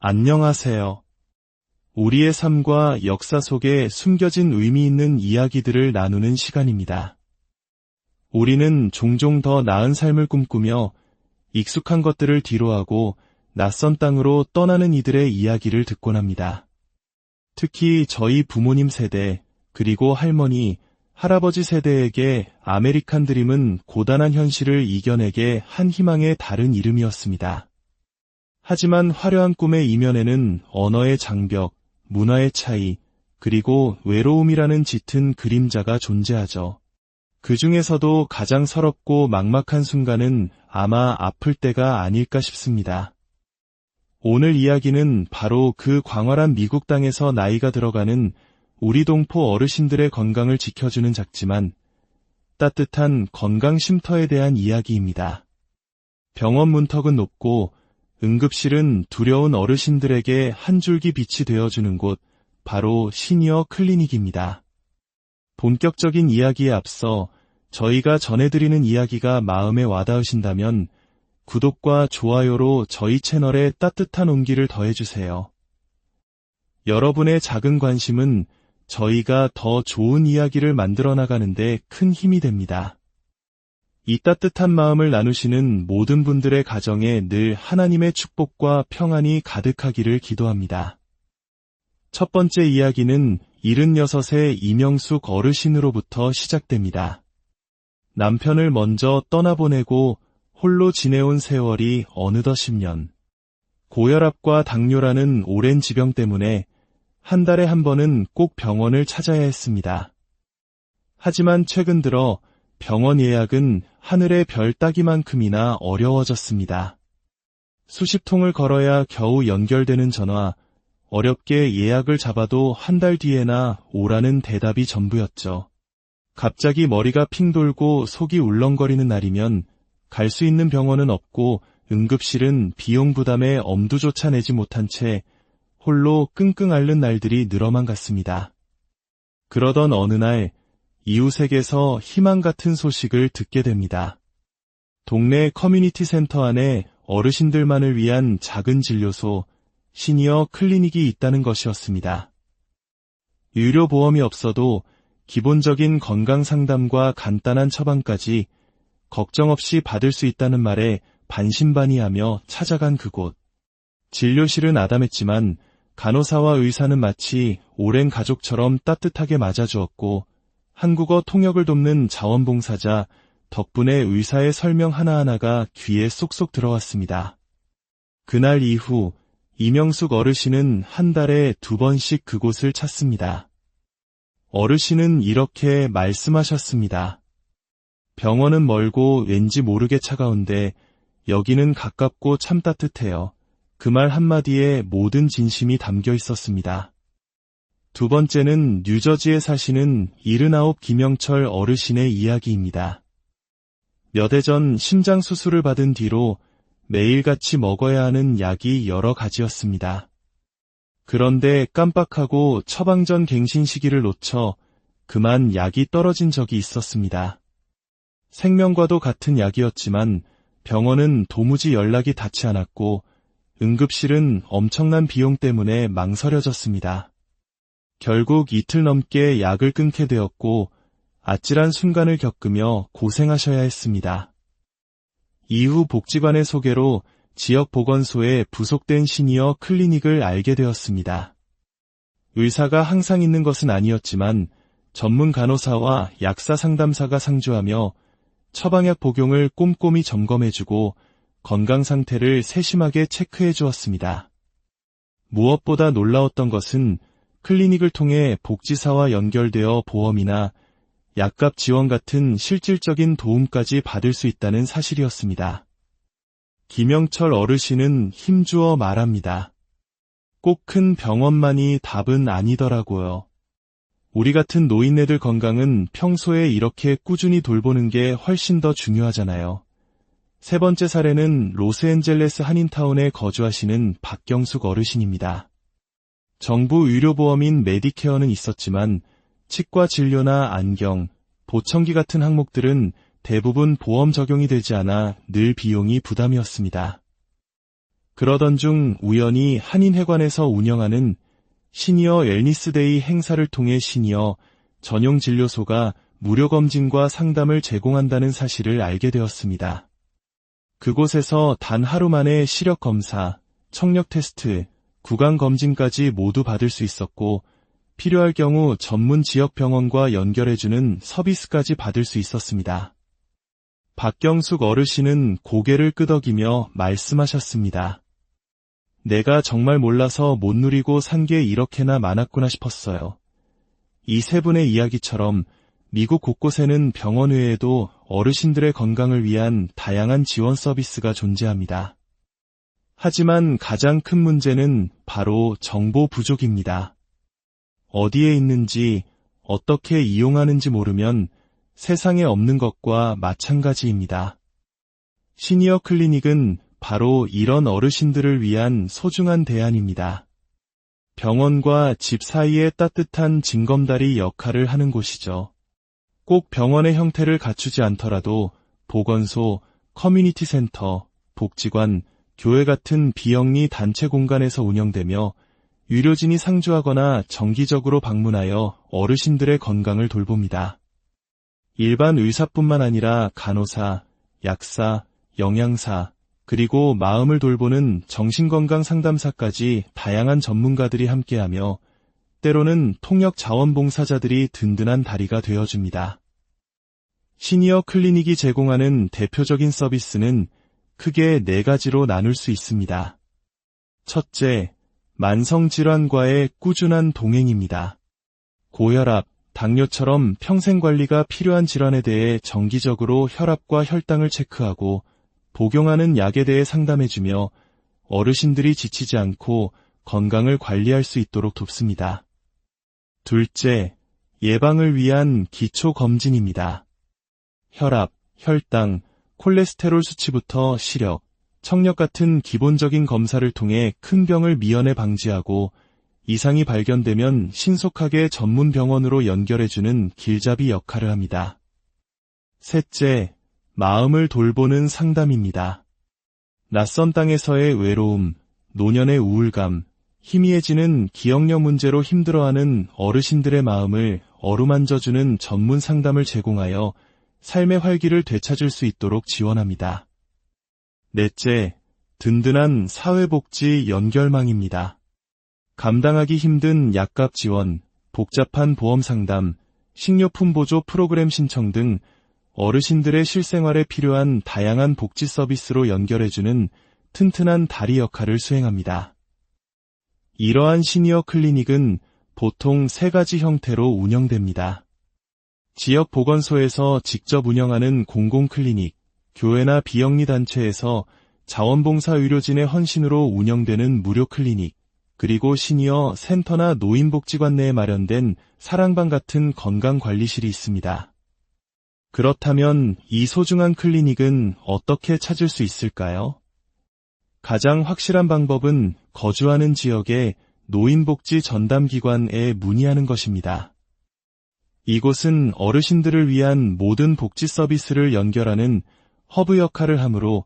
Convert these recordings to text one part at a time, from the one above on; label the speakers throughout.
Speaker 1: 안녕하세요. 우리의 삶과 역사 속에 숨겨진 의미 있는 이야기들을 나누는 시간입니다. 우리는 종종 더 나은 삶을 꿈꾸며 익숙한 것들을 뒤로하고 낯선 땅으로 떠나는 이들의 이야기를 듣곤 합니다. 특히 저희 부모님 세대, 그리고 할머니, 할아버지 세대에게 아메리칸 드림은 고단한 현실을 이겨내게 한 희망의 다른 이름이었습니다. 하지만 화려한 꿈의 이면에는 언어의 장벽, 문화의 차이, 그리고 외로움이라는 짙은 그림자가 존재하죠. 그 중에서도 가장 서럽고 막막한 순간은 아마 아플 때가 아닐까 싶습니다. 오늘 이야기는 바로 그 광활한 미국 땅에서 나이가 들어가는 우리 동포 어르신들의 건강을 지켜주는 작지만 따뜻한 건강 쉼터에 대한 이야기입니다. 병원 문턱은 높고 응급실은 두려운 어르신들에게 한 줄기 빛이 되어주는 곳, 바로 시니어 클리닉입니다. 본격적인 이야기에 앞서 저희가 전해드리는 이야기가 마음에 와닿으신다면 구독과 좋아요로 저희 채널에 따뜻한 온기를 더해주세요. 여러분의 작은 관심은 저희가 더 좋은 이야기를 만들어 나가는데 큰 힘이 됩니다. 이 따뜻한 마음을 나누시는 모든 분들의 가정에 늘 하나님의 축복과 평안이 가득하기를 기도합니다. 첫 번째 이야기는 76의 이명숙 어르신으로부터 시작됩니다. 남편을 먼저 떠나보내고 홀로 지내온 세월이 어느덧 10년. 고혈압과 당뇨라는 오랜 지병 때문에 한 달에 한 번은 꼭 병원을 찾아야 했습니다. 하지만 최근 들어 병원 예약은 하늘의 별 따기만큼이나 어려워졌습니다. 수십 통을 걸어야 겨우 연결되는 전화, 어렵게 예약을 잡아도 한 달 뒤에나 오라는 대답이 전부였죠. 갑자기 머리가 핑 돌고 속이 울렁거리는 날이면 갈 수 있는 병원은 없고 응급실은 비용 부담에 엄두조차 내지 못한 채 홀로 끙끙 앓는 날들이 늘어만 갔습니다. 그러던 어느 날 이웃에게서 희망 같은 소식을 듣게 됩니다. 동네 커뮤니티 센터 안에 어르신들만을 위한 작은 진료소, 시니어 클리닉이 있다는 것이었습니다. 유료 보험이 없어도 기본적인 건강 상담과 간단한 처방까지 걱정 없이 받을 수 있다는 말에 반신반의하며 찾아간 그곳. 진료실은 아담했지만 간호사와 의사는 마치 오랜 가족처럼 따뜻하게 맞아주었고 한국어 통역을 돕는 자원봉사자 덕분에 의사의 설명 하나하나가 귀에 쏙쏙 들어왔습니다. 그날 이후 이명숙 어르신은 한 달에 2번씩 그곳을 찾습니다. 어르신은 이렇게 말씀하셨습니다. 병원은 멀고 왠지 모르게 차가운데 여기는 가깝고 참 따뜻해요. 그 말 한마디에 모든 진심이 담겨 있었습니다. 두 번째는 뉴저지에 사시는 79 김영철 어르신의 이야기입니다. 몇 해 전 심장 수술을 받은 뒤로 매일같이 먹어야 하는 약이 여러 가지였습니다. 그런데 깜빡하고 처방전 갱신 시기를 놓쳐 그만 약이 떨어진 적이 있었습니다. 생명과도 같은 약이었지만 병원은 도무지 연락이 닿지 않았고 응급실은 엄청난 비용 때문에 망설여졌습니다. 결국 이틀 넘게 약을 끊게 되었고 아찔한 순간을 겪으며 고생하셔야 했습니다. 이후 복지관의 소개로 지역 보건소에 부속된 시니어 클리닉을 알게 되었습니다. 의사가 항상 있는 것은 아니었지만 전문 간호사와 약사 상담사가 상주하며 처방약 복용을 꼼꼼히 점검해주고 건강 상태를 세심하게 체크해 주었습니다. 무엇보다 놀라웠던 것은 클리닉을 통해 복지사와 연결되어 보험이나 약값 지원 같은 실질적인 도움까지 받을 수 있다는 사실이었습니다. 김영철 어르신은 힘주어 말합니다. 꼭 큰 병원만이 답은 아니더라고요. 우리 같은 노인네들 건강은 평소에 이렇게 꾸준히 돌보는 게 훨씬 더 중요하잖아요. 세 번째 사례는 로스앤젤레스 한인타운에 거주하시는 박경숙 어르신입니다. 정부 의료보험인 메디케어는 있었지만 치과 진료나 안경, 보청기 같은 항목들은 대부분 보험 적용이 되지 않아 늘 비용이 부담이었습니다. 그러던 중 우연히 한인회관에서 운영하는 시니어 웰니스데이 행사를 통해 시니어 전용 진료소가 무료 검진과 상담을 제공한다는 사실을 알게 되었습니다. 그곳에서 단 하루 만에 시력 검사, 청력 테스트, 구강 검진까지 모두 받을 수 있었고 필요할 경우 전문 지역 병원과 연결해주는 서비스까지 받을 수 있었습니다. 박경숙 어르신은 고개를 끄덕이며 말씀하셨습니다. 내가 정말 몰라서 못 누리고 산 게 이렇게나 많았구나 싶었어요. 이 세 분의 이야기처럼 미국 곳곳에는 병원 외에도 어르신들의 건강을 위한 다양한 지원 서비스가 존재합니다. 하지만 가장 큰 문제는 바로 정보 부족입니다. 어디에 있는지, 어떻게 이용하는지 모르면 세상에 없는 것과 마찬가지입니다. 시니어 클리닉은 바로 이런 어르신들을 위한 소중한 대안입니다. 병원과 집 사이의 따뜻한 징검다리 역할을 하는 곳이죠. 꼭 병원의 형태를 갖추지 않더라도 보건소, 커뮤니티 센터, 복지관, 교회 같은 비영리 단체 공간에서 운영되며 유료진이 상주하거나 정기적으로 방문하여 어르신들의 건강을 돌봅니다. 일반 의사뿐만 아니라 간호사, 약사, 영양사, 그리고 마음을 돌보는 정신건강 상담사까지 다양한 전문가들이 함께하며 때로는 통역 자원봉사자들이 든든한 다리가 되어줍니다. 시니어 클리닉이 제공하는 대표적인 서비스는 크게 4가지로 나눌 수 있습니다. 첫째, 만성질환과의 꾸준한 동행입니다. 고혈압, 당뇨처럼 평생관리가 필요한 질환에 대해 정기적으로 혈압과 혈당을 체크하고 복용하는 약에 대해 상담해주며 어르신들이 지치지 않고 건강을 관리할 수 있도록 돕습니다. 둘째, 예방을 위한 기초검진입니다. 혈압, 혈당, 콜레스테롤 수치부터 시력, 청력 같은 기본적인 검사를 통해 큰 병을 미연에 방지하고 이상이 발견되면 신속하게 전문 병원으로 연결해주는 길잡이 역할을 합니다. 셋째, 마음을 돌보는 상담입니다. 낯선 땅에서의 외로움, 노년의 우울감, 희미해지는 기억력 문제로 힘들어하는 어르신들의 마음을 어루만져주는 전문 상담을 제공하여 삶의 활기를 되찾을 수 있도록 지원합니다. 넷째, 든든한 사회복지 연결망입니다. 감당하기 힘든 약값 지원, 복잡한 보험 상담, 식료품 보조 프로그램 신청 등 어르신들의 실생활에 필요한 다양한 복지 서비스로 연결해주는 튼튼한 다리 역할을 수행합니다. 이러한 시니어 클리닉은 보통 3가지 형태로 운영됩니다. 지역 보건소에서 직접 운영하는 공공클리닉, 교회나 비영리 단체에서 자원봉사 의료진의 헌신으로 운영되는 무료 클리닉, 그리고 시니어 센터나 노인복지관 내에 마련된 사랑방 같은 건강관리실이 있습니다. 그렇다면 이 소중한 클리닉은 어떻게 찾을 수 있을까요? 가장 확실한 방법은 거주하는 지역의 노인복지 전담기관에 문의하는 것입니다. 이곳은 어르신들을 위한 모든 복지 서비스를 연결하는 허브 역할을 하므로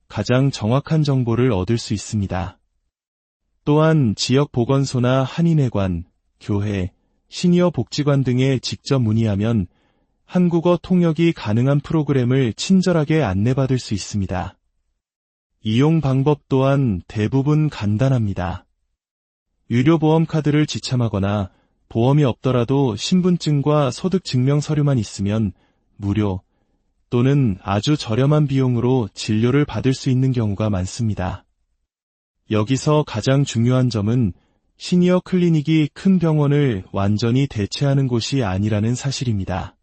Speaker 1: 가장 정확한 정보를 얻을 수 있습니다. 또한 지역 보건소나 한인회관, 교회, 시니어 복지관 등에 직접 문의하면 한국어 통역이 가능한 프로그램을 친절하게 안내받을 수 있습니다. 이용 방법 또한 대부분 간단합니다. 유료 보험카드를 지참하거나 보험이 없더라도 신분증과 소득증명 서류만 있으면 무료 또는 아주 저렴한 비용으로 진료를 받을 수 있는 경우가 많습니다. 여기서 가장 중요한 점은 시니어 클리닉이 큰 병원을 완전히 대체하는 곳이 아니라는 사실입니다.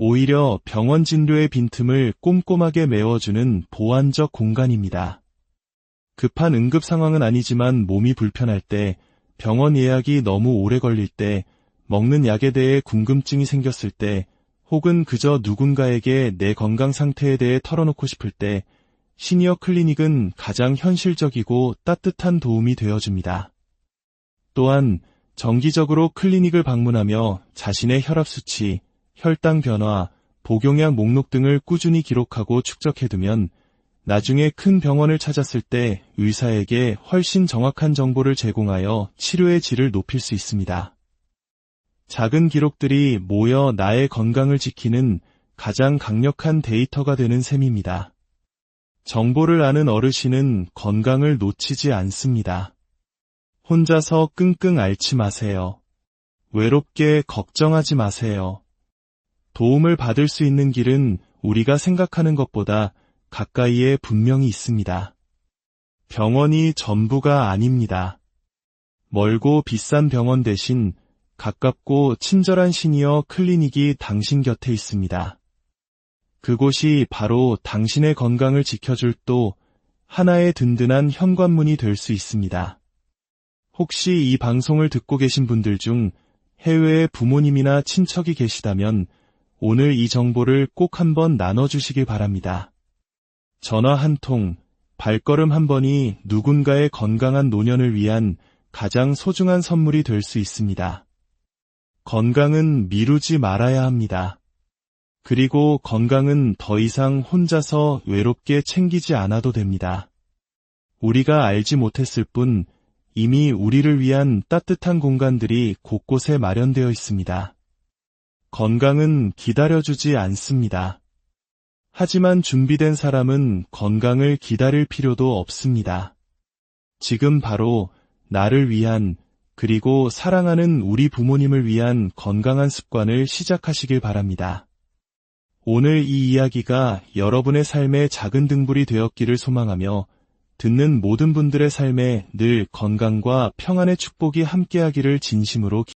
Speaker 1: 오히려 병원 진료의 빈틈을 꼼꼼하게 메워주는 보완적 공간입니다. 급한 응급 상황은 아니지만 몸이 불편할 때, 병원 예약이 너무 오래 걸릴 때, 먹는 약에 대해 궁금증이 생겼을 때, 혹은 그저 누군가에게 내 건강 상태에 대해 털어놓고 싶을 때, 시니어 클리닉은 가장 현실적이고 따뜻한 도움이 되어줍니다. 또한 정기적으로 클리닉을 방문하며 자신의 혈압 수치, 혈당 변화, 복용약 목록 등을 꾸준히 기록하고 축적해두면 나중에 큰 병원을 찾았을 때 의사에게 훨씬 정확한 정보를 제공하여 치료의 질을 높일 수 있습니다. 작은 기록들이 모여 나의 건강을 지키는 가장 강력한 데이터가 되는 셈입니다. 정보를 아는 어르신은 건강을 놓치지 않습니다. 혼자서 끙끙 앓지 마세요. 외롭게 걱정하지 마세요. 도움을 받을 수 있는 길은 우리가 생각하는 것보다 가까이에 분명히 있습니다. 병원이 전부가 아닙니다. 멀고 비싼 병원 대신 가깝고 친절한 시니어 클리닉이 당신 곁에 있습니다. 그곳이 바로 당신의 건강을 지켜줄 또 하나의 든든한 현관문이 될 수 있습니다. 혹시 이 방송을 듣고 계신 분들 중 해외에 부모님이나 친척이 계시다면 오늘 이 정보를 꼭 한번 나눠주시길 바랍니다. 전화 한 통, 발걸음 한 번이 누군가의 건강한 노년을 위한 가장 소중한 선물이 될 수 있습니다. 건강은 미루지 말아야 합니다. 그리고 건강은 더 이상 혼자서 외롭게 챙기지 않아도 됩니다. 우리가 알지 못했을 뿐 이미 우리를 위한 따뜻한 공간들이 곳곳에 마련되어 있습니다. 건강은 기다려주지 않습니다. 하지만 준비된 사람은 건강을 기다릴 필요도 없습니다. 지금 바로 나를 위한 그리고 사랑하는 우리 부모님을 위한 건강한 습관을 시작하시길 바랍니다. 오늘 이 이야기가 여러분의 삶의 작은 등불이 되었기를 소망하며 듣는 모든 분들의 삶에 늘 건강과 평안의 축복이 함께하기를 진심으로